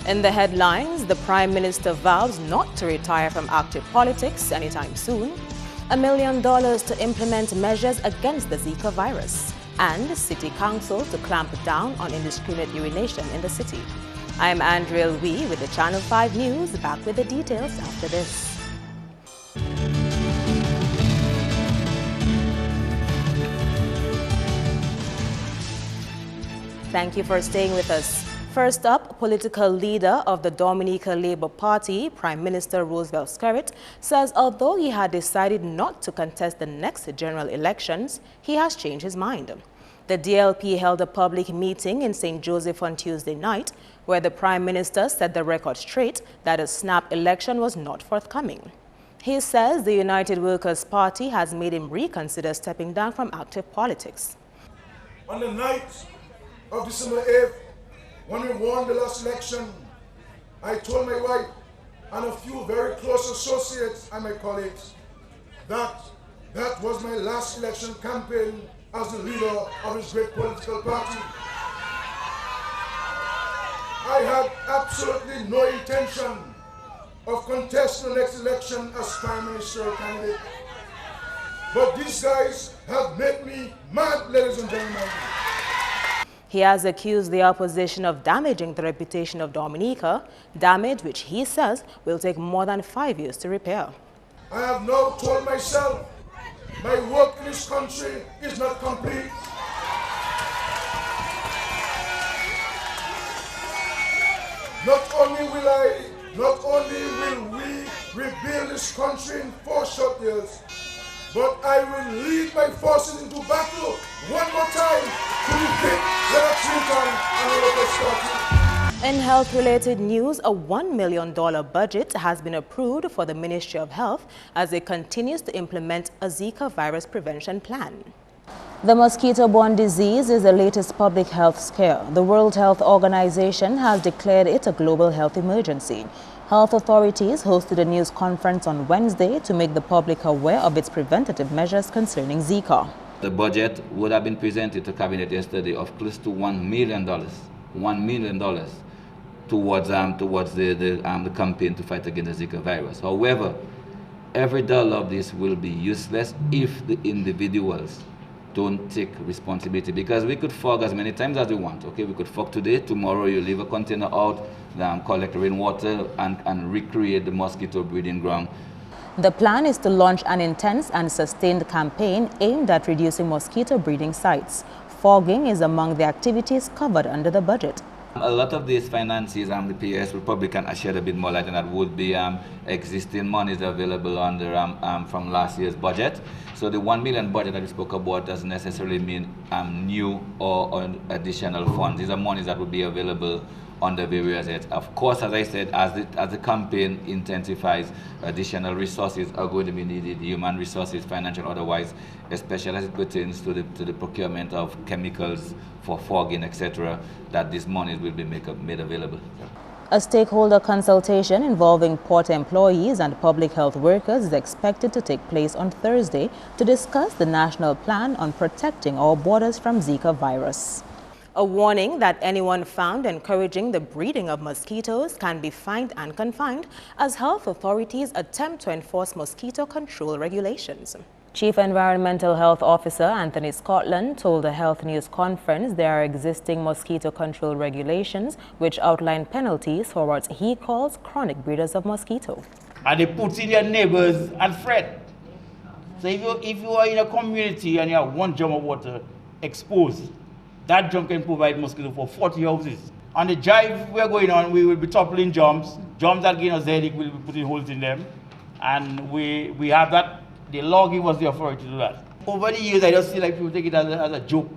In the headlines, the Prime Minister vows not to retire from active politics anytime soon, $1 million to implement measures against the Zika virus, and City Council to clamp down on indiscriminate urination in the city. I'm Andrea Wee with the Channel 5 News, back with the details after this. Thank you for staying with us. First up, political leader of the Dominica Labour Party, Prime Minister Roosevelt Skerrit, says although he had decided not to contest the next general elections, he has changed his mind. The DLP held a public meeting in St. Joseph on Tuesday night, where the Prime Minister set the record straight that a snap election was not forthcoming. He says the United Workers' Party has made him reconsider stepping down from active politics. On the night of December 8th, when we won the last election, I told my wife and a few very close associates and my colleagues that that was my last election campaign as the leader of this great political party. I had absolutely no intention of contesting the next election as Prime Minister candidate. But these guys have made me mad, ladies and gentlemen. He has accused the opposition of damaging the reputation of Dominica, damage which he says will take more than 5 years to repair. I have now told myself my work in this country is not complete. Not only will we rebuild this country in 4 short years, but I will lead my forces into battle one more time to defeat Wed3rd and the local party. In health-related news, a $1 million budget has been approved for the Ministry of Health as it continues to implement a Zika virus prevention plan. The mosquito-borne disease is the latest public health scare. The World Health Organization has declared it a global health emergency. Health authorities hosted a news conference on Wednesday to make the public aware of its preventative measures concerning Zika. The budget would have been presented to Cabinet yesterday of close to $1 million towards the campaign to fight against the Zika virus. However, every dollar of this will be useless if the individuals don't take responsibility, because we could fog as many times as we want. Okay, we could fog today, tomorrow you leave a container out, collect rainwater and recreate the mosquito breeding ground. The plan is to launch an intense and sustained campaign aimed at reducing mosquito breeding sites. Fogging is among the activities covered under the budget. A lot of these finances, the PS will probably can shed a bit more light, and that would be existing monies available under from last year's budget. So the $1 million budget that we spoke about doesn't necessarily mean new or additional funds. These are monies that will be available under various heads. Of course, as I said, as the campaign intensifies, additional resources are going to be needed, human resources, financial, otherwise, especially as it pertains to the procurement of chemicals for fogging, etc., that these monies will be made available. A stakeholder consultation involving port employees and public health workers is expected to take place on Thursday to discuss the national plan on protecting our borders from Zika virus. A warning that anyone found encouraging the breeding of mosquitoes can be fined and confined as health authorities attempt to enforce mosquito control regulations. Chief Environmental Health Officer Anthony Scotland told the Health News Conference there are existing mosquito control regulations which outline penalties for what he calls chronic breeders of mosquito. And they put in your neighbors and fret. So if you are in a community and you have 1 drum of water exposed, that drum can provide mosquito for 40 houses. On the drive we're going on, we will be toppling drums. Drums that gain us headache, we'll be putting holes in them. And we have that. The law gives us the authority to do that. Over the years, I just see like people take it as a joke.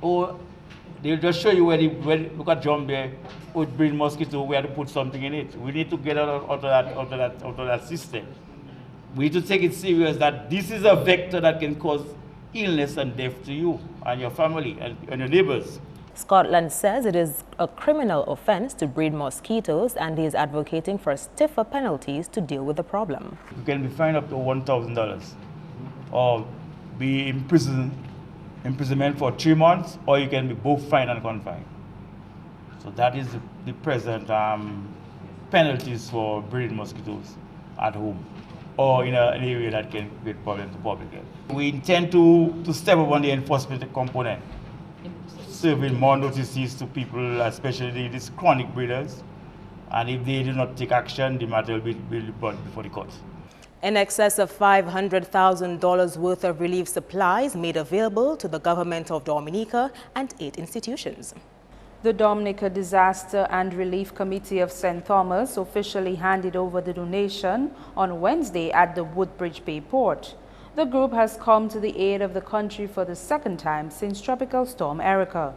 Or they'll just show you where look at drum there, would bring mosquito, we have to put something in it. We need to get out of that system. We need to take it serious that this is a vector that can cause illness and death to you and your family and your neighbors. Scotland says it is a criminal offense to breed mosquitoes, and he is advocating for stiffer penalties to deal with the problem. You can be fined up to $1,000 or be imprisonment for 3 months, or you can be both fined and confined. So that is the present penalties for breeding mosquitoes at home or in an area that can create problems to public health. We intend to step up on the enforcement component, serving more notices to people, especially these chronic breeders. And if they do not take action, the matter will be brought before the court. In excess of $500,000 worth of relief supplies made available to the government of Dominica and 8 institutions. The Dominica Disaster and Relief Committee of St. Thomas officially handed over the donation on Wednesday at the Woodbridge Bay port. The group has come to the aid of the country for the second time since Tropical Storm Erica.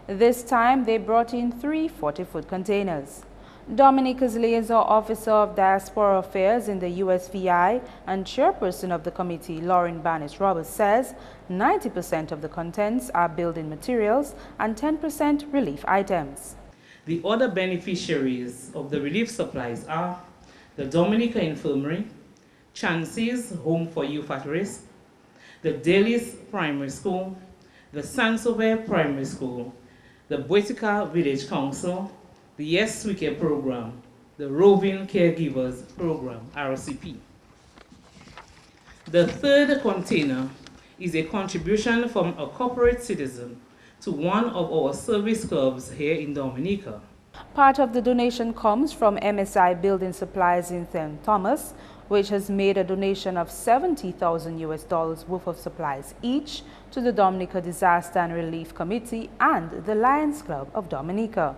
This time, they brought in 3 40-foot containers. Dominica's liaison officer of diaspora affairs in the USVI and chairperson of the committee, Lauren Bannis-Roberts, says 90% of the contents are building materials and 10% relief items. The other beneficiaries of the relief supplies are the Dominica Infirmary, Chances Home for Youth at Risk, the Daly's Primary School, the Sansovere Primary School, the Wed3rd Village Council, the Yes We Care program, the Roving Caregivers program, RCP. The third container is a contribution from a corporate citizen to one of our service clubs here in Dominica. Part of the donation comes from MSI Building Supplies in St. Thomas, which has made a donation of $70,000 worth of supplies each to the Dominica Disaster and Relief Committee and the Lions Club of Dominica.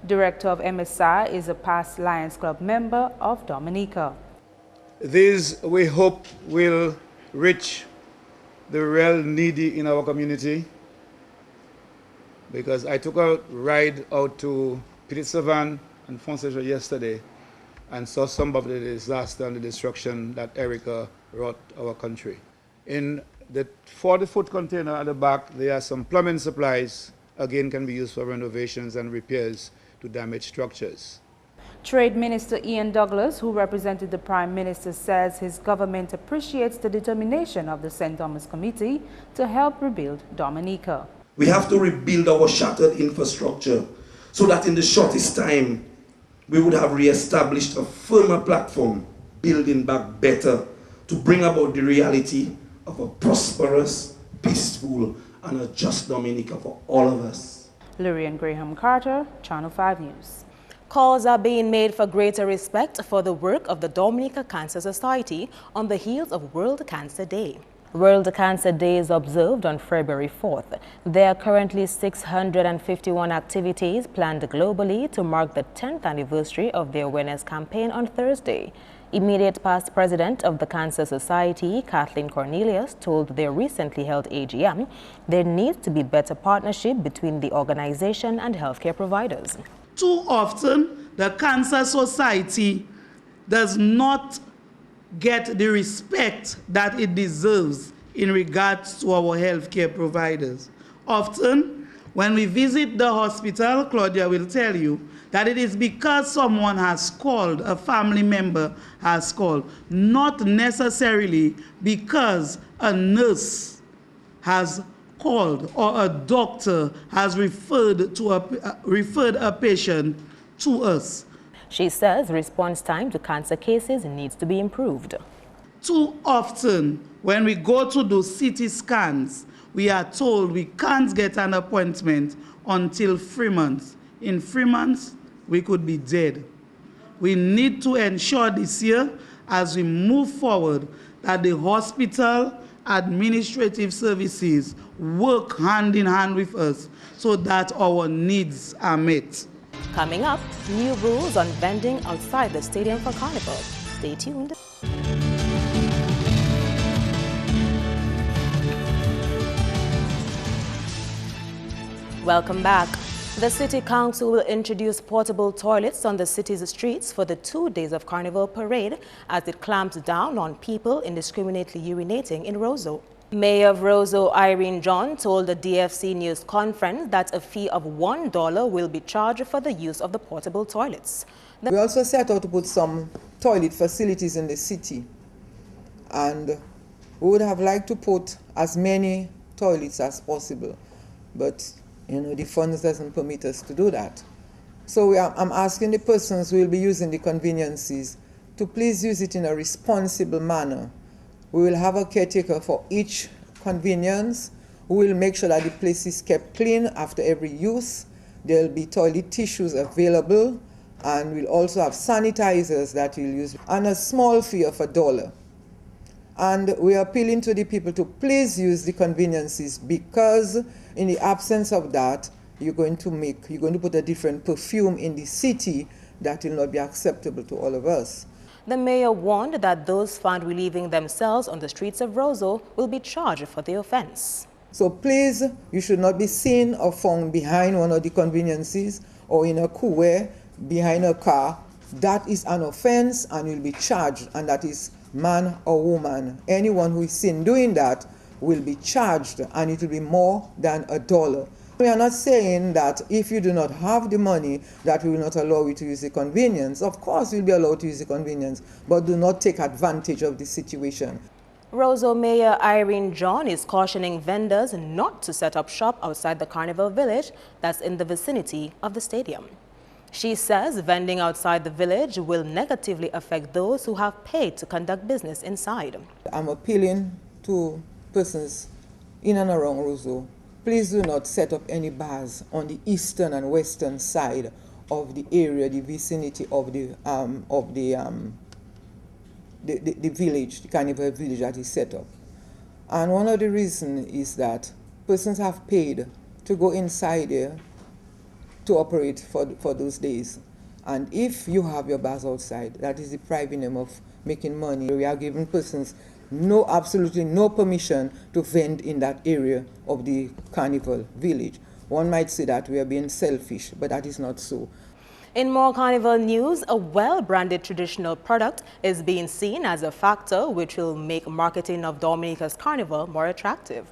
Director of MSI is a past Lions Club member of Dominica. These, we hope, will reach the real needy in our community, because I took a ride out to Petit Savan and Fonseca yesterday and saw some of the disaster and the destruction that Erica wrought our country. In the 40-foot container at the back, there are some plumbing supplies, again can be used for renovations and repairs to damaged structures. Trade Minister Ian Douglas, who represented the Prime Minister, says his government appreciates the determination of the St. Thomas Committee to help rebuild Dominica. We have to rebuild our shattered infrastructure so that in the shortest time we would have re-established a firmer platform, building back better to bring about the reality of a prosperous, peaceful and a just Dominica for all of us. Lurian Graham Carter, Channel 5 News. Calls are being made for greater respect for the work of the Dominica Cancer Society on the heels of World Cancer Day. World Cancer Day is observed on February 4th. There are currently 651 activities planned globally to mark the 10th anniversary of the awareness campaign on Thursday. Immediate past president of the Cancer Society, Kathleen Cornelius, told their recently held AGM there needs to be better partnership between the organization and healthcare providers. Too often, the Cancer Society does not get the respect that it deserves in regards to our healthcare providers. Often, when we visit the hospital, Claudia will tell you that it is because someone has called, a family member has called, not necessarily because a nurse has called or a doctor has referred a patient to us. She says response time to cancer cases needs to be improved. Too often, when we go to do CT scans, we are told we can't get an appointment until 3 months. In 3 months, we could be dead. We need to ensure this year, as we move forward, that the hospital administrative services work hand in hand with us so that our needs are met. Coming up, new rules on vending outside the stadium for Carnival. Stay tuned. Welcome back. The City Council will introduce portable toilets on the city's streets for the 2 days of Carnival Parade as it clamps down on people indiscriminately urinating in Roseau. Mayor of Roseau, Irene John, told the DFC News Conference that a fee of $1 will be charged for the use of the portable toilets. We also set out to put some toilet facilities in the city, and we would have liked to put as many toilets as possible, but the funds doesn't permit us to do that. So I'm asking the persons who will be using the conveniences to please use it in a responsible manner. We will have a caretaker for each convenience who will make sure that the place is kept clean after every use. There will be toilet tissues available, and we'll also have sanitizers that we'll use, and a small fee of $1. And we are appealing to the people to please use the conveniences, because in the absence of that, you're going to put a different perfume in the city that will not be acceptable to all of us. The mayor warned that those found relieving themselves on the streets of Roseau will be charged for the offense. So please, you should not be seen or found behind one of the conveniences or in a coupe behind a car. That is an offense and you'll be charged, and that is man or woman. Anyone who is seen doing that will be charged, and it will be more than $1. We are not saying that if you do not have the money that we will not allow you to use the convenience. Of course you'll be allowed to use the convenience, but do not take advantage of the situation. Roseau Mayor Irene John is cautioning vendors not to set up shop outside the Carnival Village that's in the vicinity of the stadium. She says vending outside the village will negatively affect those who have paid to conduct business inside. I'm appealing to persons in and around Roseau. Please do not set up any bars on the eastern and western side of the area, the vicinity of the village, the Carnival Village that is set up. And one of the reasons is that persons have paid to go inside there to operate for those days. And if you have your bars outside, that is depriving them of making money. We are giving persons absolutely no permission to vend in that area of the Carnival Village. One might say that we are being selfish, but that is not so. In more Carnival news, a well-branded traditional product is being seen as a factor which will make marketing of Dominica's Carnival more attractive.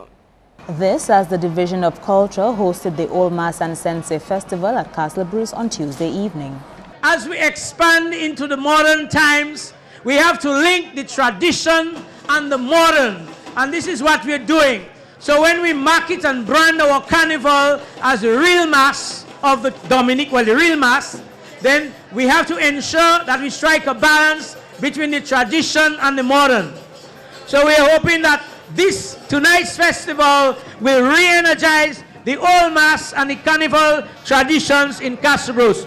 This as the Division of Culture hosted the Old Mass and Sensei Festival at Castle Bruce on Tuesday evening. As we expand into the modern times, we have to link the tradition and the modern, and this is what we're doing. So when we market and brand our carnival as the real mass of the Dominic, well, the real mass, then we have to ensure that we strike a balance between the tradition and the modern. So we are hoping that tonight's festival will re-energize the old mass and the carnival traditions in Castle Bruce.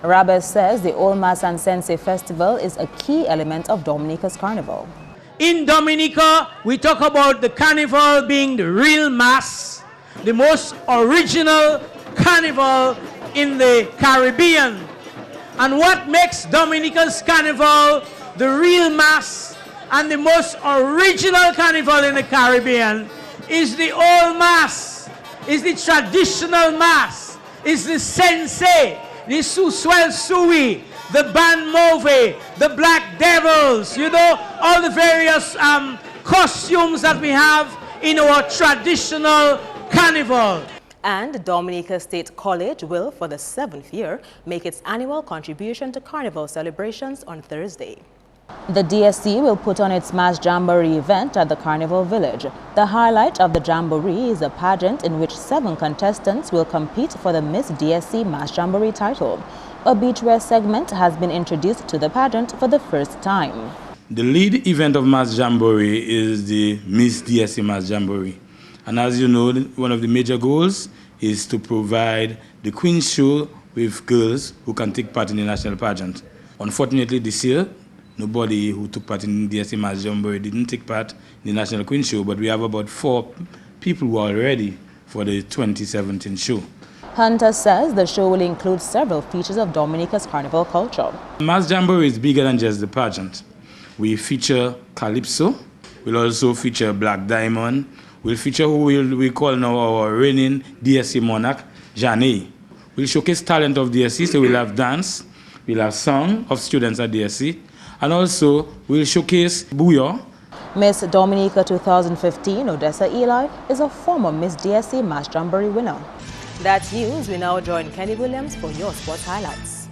Rabes says the Old Mass and Sensei Festival is a key element of Dominica's Carnival. In Dominica, we talk about the carnival being the real mass, the most original carnival in the Caribbean. And what makes Dominica's carnival the real mass and the most original carnival in the Caribbean is the old mass, is the traditional mass, is the sensei, the Suswell Sui, the Band Move, the Black Devils, you know, all the various costumes that we have in our traditional carnival. And Dominica State College will, for the 7th year, make its annual contribution to Carnival celebrations on Thursday. The DSC will put on its Mass Jamboree event at the Carnival Village. The highlight of the Jamboree is a pageant in which 7 contestants will compete for the Miss DSC Mass Jamboree title. A beachwear segment has been introduced to the pageant for the first time. The lead event of Mass Jamboree is the Miss DSC Mass Jamboree. And as you know, one of the major goals is to provide the Queen Show with girls who can take part in the national pageant. Unfortunately, this year, nobody who took part in the DSC Mass Jamboree didn't take part in the National Queen Show, but we have about 4 people who are ready for the 2017 show. Hunter says the show will include several features of Dominica's carnival culture. Mass Jamboree is bigger than just the pageant. We feature Calypso, we'll also feature Black Diamond, we'll feature who we call now our reigning DSC monarch, Janae. We'll showcase talent of DSC, so we'll have dance, we'll have song of students at DSC, and also we'll showcase Booyah. Miss Dominica 2015, Odessa Eli, is a former Miss DSC Mass Jamboree winner. That's news. We now join Kenny Williams for your sports highlights.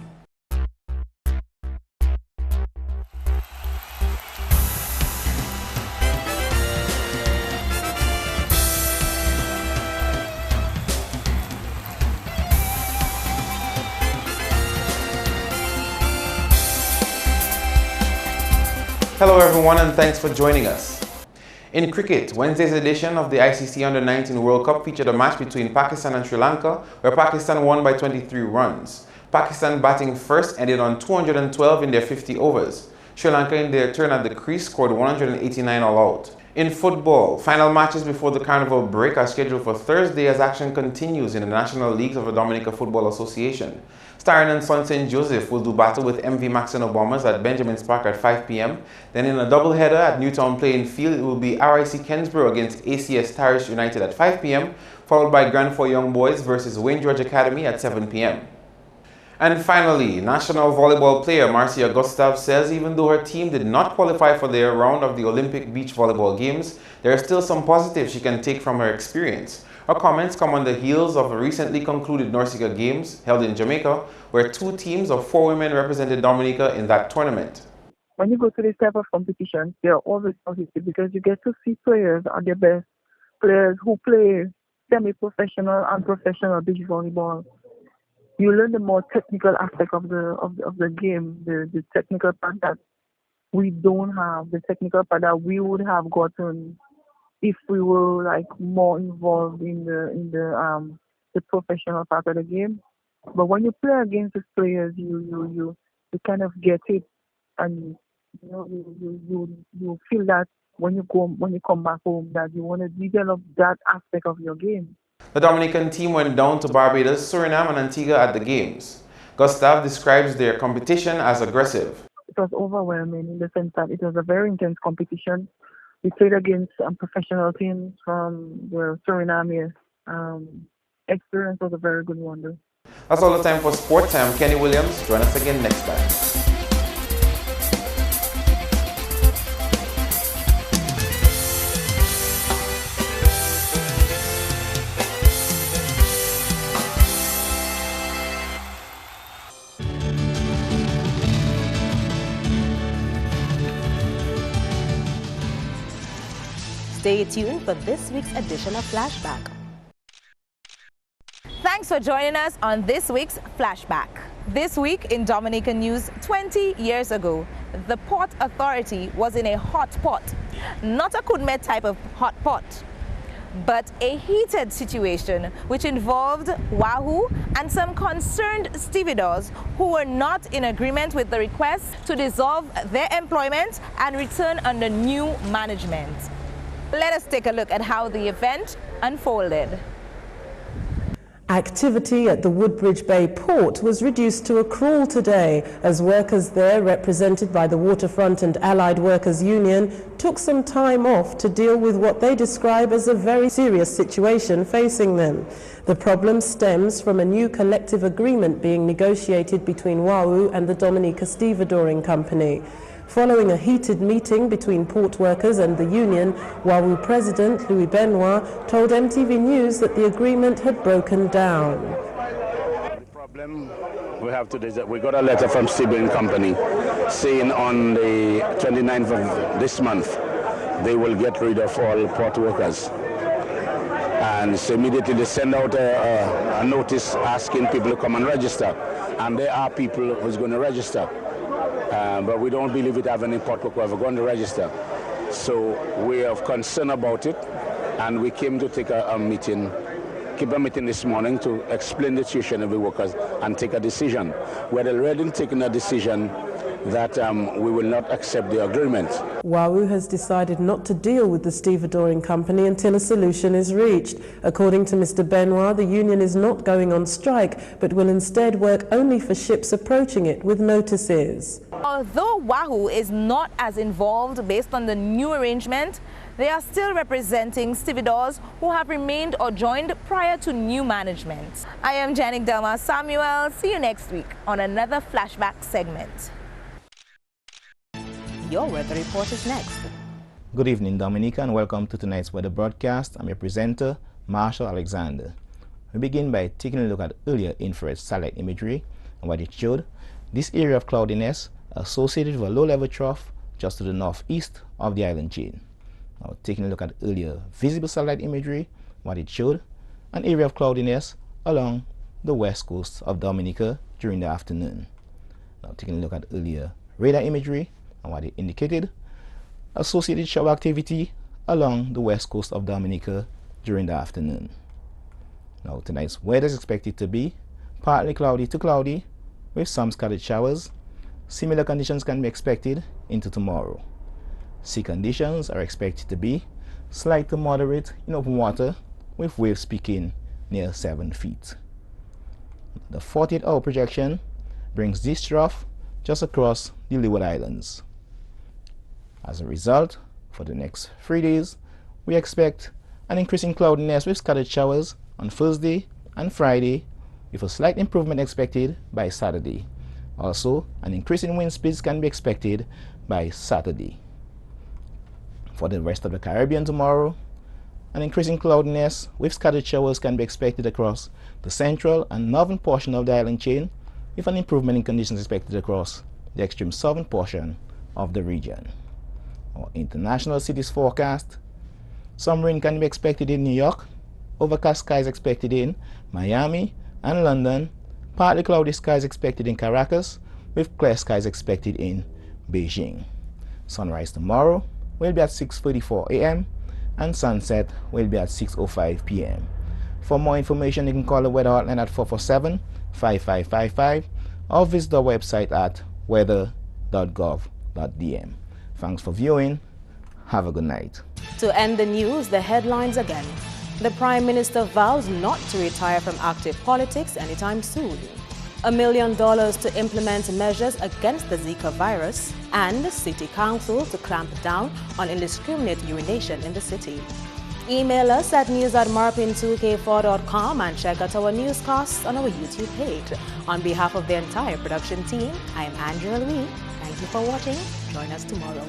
Hello everyone and thanks for joining us. In cricket, Wednesday's edition of the ICC Under-19 World Cup featured a match between Pakistan and Sri Lanka where Pakistan won by 23 runs. Pakistan batting first ended on 212 in their 50 overs. Sri Lanka in their turn at the crease scored 189 all out. In football, final matches before the Carnival break are scheduled for Thursday as action continues in the National Leagues of the Dominica Football Association. Starren and Son St. Joseph will do battle with MV Maxino Bombers at Benjamin's Park at 5 p.m. Then in a doubleheader at Newtown Playing Field, it will be RIC Kensborough against ACS Tarish United at 5 p.m., followed by Grand Four Young Boys versus Wayne George Academy at 7 p.m. And finally, national volleyball player Marcia Gustav says even though her team did not qualify for their round of the Olympic Beach Volleyball Games, there are still some positives she can take from her experience. Her comments come on the heels of the recently concluded Norsica Games held in Jamaica, where 2 teams of 4 women represented Dominica in that tournament. When you go to this type of competition, they are always positive because you get to see players at their best, players who play semi-professional and professional beach volleyball. You learn the more technical aspect of the game, the technical part that we don't have, the technical part that we would have gotten if we were like more involved in the professional part of the game. But when you play against these players, you kind of get it, and you feel that when you come back home that you want to develop that aspect of your game. The Dominican team went down to Barbados, Suriname and Antigua at the Games. Gustav describes their competition as aggressive. It was overwhelming in the sense that it was a very intense competition. We played against professional teams from the Suriname. Experience was a very good one though. That's all the time for Sports. I am Kenny Williams. Join us again next time. Stay tuned for this week's edition of Flashback. Thanks for joining us on this week's Flashback. This week in Dominican news, 20 years ago, the Port Authority was in a hot pot. Not a Kudmet type of hot pot, but a heated situation which involved Wahoo and some concerned stevedores who were not in agreement with the request to dissolve their employment and return under new management. Let us take a look at how the event unfolded. Activity at the Woodbridge Bay port was reduced to a crawl today as workers there, represented by the Waterfront and Allied Workers Union, took some time off to deal with what they describe as a very serious situation facing them. The problem stems from a new collective agreement being negotiated between Wahoo and the Dominica Stevedoring Company. Following a heated meeting between port workers and the union, Wahoo President Louis Benoit told MTV News that the agreement had broken down. The problem we have today is that we got a letter from Stevedoring Company saying on the 29th of this month they will get rid of all port workers. And so immediately they send out a notice asking people to come and register. And there are people who's going to register. But we don't believe it have any port worker who have gone to register. So we are concerned about it, and we came to take a meeting, keep a meeting this morning to explain the situation of the workers and take a decision. We're already taking a decision that we will not accept the agreement. Wahoo has decided not to deal with the stevedoring company until a solution is reached. According to Mr. Benoit, the union is not going on strike, but will instead work only for ships approaching it with notices. Although Wahoo is not as involved based on the new arrangement, they are still representing stevedores who have remained or joined prior to new management. I am Janik Delma Samuel. See you next week on another Flashback segment. Your weather report is next. Good evening, Dominica, and welcome to tonight's weather broadcast. I'm your presenter, Marshall Alexander. We begin by taking a look at earlier infrared satellite imagery and what it showed. This area of cloudiness associated with a low-level trough just to the northeast of the island chain. Now, taking a look at earlier visible satellite imagery, what it showed, an area of cloudiness along the west coast of Dominica during the afternoon. Now, taking a look at earlier radar imagery and what it indicated, associated shower activity along the west coast of Dominica during the afternoon. Now tonight's weather is expected to be partly cloudy to cloudy with some scattered showers. Similar conditions can be expected into tomorrow. Sea conditions are expected to be slight to moderate in open water with waves peaking near 7 feet. The 48-hour projection brings this trough just across the Leeward Islands. As a result, for the next 3 days, we expect an increase in cloudiness with scattered showers on Thursday and Friday, with a slight improvement expected by Saturday. Also, an increase in wind speeds can be expected by Saturday. For the rest of the Caribbean tomorrow, an increase in cloudiness with scattered showers can be expected across the central and northern portion of the island chain, with an improvement in conditions expected across the extreme southern portion of the region. Our international cities forecast: some rain can be expected in New York, overcast skies expected in Miami and London, partly cloudy skies expected in Caracas, with clear skies expected in Beijing. Sunrise tomorrow will be at 6:34 a.m. and sunset will be at 6:05 p.m. For more information, you can call the weather hotline at 447-5555 or visit our website at weather.gov.dm. Thanks for viewing. Have a good night. To end the news, the headlines again. The Prime Minister vows not to retire from active politics anytime soon. $1 million to implement measures against the Zika virus, and the City Council to clamp down on indiscriminate urination in the city. Email us at news@marpin2k4.com and check out our newscasts on our YouTube page. On behalf of the entire production team, I am Andrea Louis. Thank you for watching. Join us tomorrow.